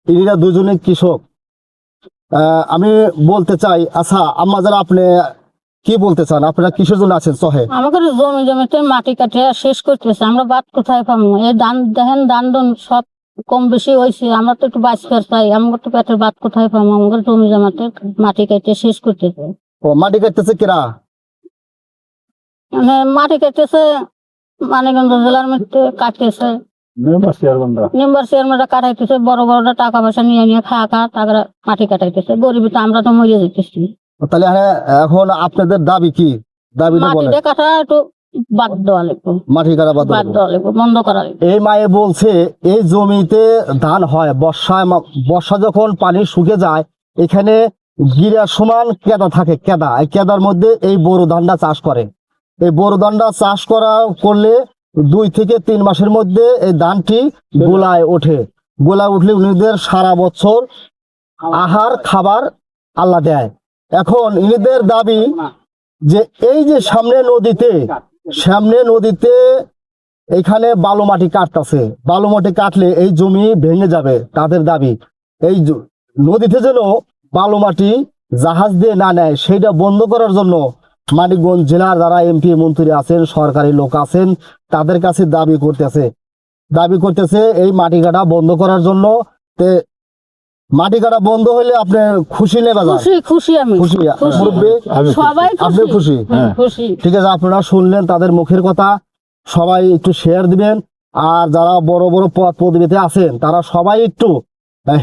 ইনিরা দুজনে কৃষক। আমি বলতে চাই, আচ্ছা আম্মা যারা আপনি কি বলতে চান, আপনারা কিসের জন্য আছেন সহে? আমাদের জমিতে মাটি কাটে শেষ করতেছে, আমরা বাদ কোথায় পাবো? এই ধান দেখেন, ধান সব কম বেশি হয়েছে, আমরা তো একটু বাঁচতে চাই, আমাদের তো পেটের বাদ কোথায় পাবো? আমাদের জমি জমাতে মাটি কাটে শেষ করতেছে। ও মাটি কাটতেছে কিরা? মানে মাটি কাটতেছে মানিকগঞ্জ জেলার মধ্যে কাটতেছে, মেম্বার চেয়ারম্যানরা কাটাইতেছে, বড় বড়রা টাকা পয়সা নিয়ে নিয়ে খাওয়া তারা মাটি কাটাইতেছে, গরিব তো আমরা তো মরিয়ে যেতেছি। তাহলে এখন আপনাদের দাবি কি? দাবিটা বলেন। মাটিটা কাটা একটু বাদ দেওয়া লাগবে, মাটি কাটা বাদ দেওয়া লাগবে, বন্ধ করা লাগবে। এই মায়ে বলছে এই জমিতে ধান হয় বর্ষা যখন পানি শুকে যায়, এখানে গিরার সমান কেদা থাকে, কেদা, এই কেদার মধ্যে এই বোরো ধানটা চাষ করে। এই বোরো ধানটা চাষ করলে 2 থেকে 3 মাসের মধ্যে এই ধানটি গোলায় ওঠে। গোলায় উঠলে উনিদের সারা বছর আহার খাবার আল্লাহ দেয়। এখন ইনিদের দাবি যে এই যে সামনে নদীতে এখানে বালু মাটি কাটতেছে, বালু মাটি কাটলে এই জমি ভেঙে যাবে। তাদের দাবি এই নদীতে যেন বালু মাটি জাহাজ দিয়ে না নেয়, সেইটা বন্ধ করার জন্য মানিকগঞ্জ জেলার যারা এমপি মন্ত্রী আছেন, সরকারি লোক আছেন, তাদের কাছে দাবি করতেছে এই মাটি কাটা বন্ধ করার জন্য। মাটি কাটা বন্ধ হলে আপনি খুশি নেবা? খুশি আমি, খুশি সবাই আপনি খুশি? খুশি। ঠিক আছে, আপনারা শুনলেন তাদের মুখের কথা, সবাই একটু শেয়ার দিবেন। আর যারা বড় বড় পদ পদবিতে আছেন তারা সবাই একটু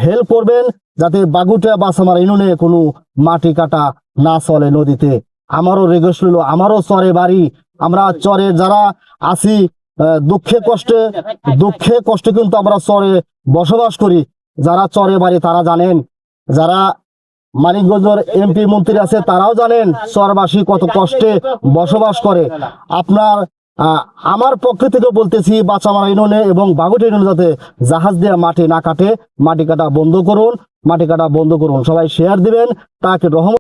হেল্প করবেন, যাতে বাগুটিয়া বাসামারা ইউনিয়নে কোনো মাটি কাটা না চলে নদীতে। আমারও রিকোয়েস্ট হলো, আমারও চরে বাড়ি, আমরা চরে যারা আছি, দুঃখে কষ্টে কিন্তু আমরা চরে বসবাস করি। যারা চরে বাড়ি তারা জানেন, যারা মানিকগঞ্জের এমপি মন্ত্রী আছে তারাও জানেন চরবাসী কত কষ্টে বসবাস করে। আমার পক্ষ থেকে বলতেছি, বাচামারা ইউনিয়নে এবং বাগুটিয়া ইউনিয়নে যাতে জাহাজ দিয়ে মাটি না কাটে, মাটি কাটা বন্ধ করুন। সবাই শেয়ার দিবেন, তাকে রহমত।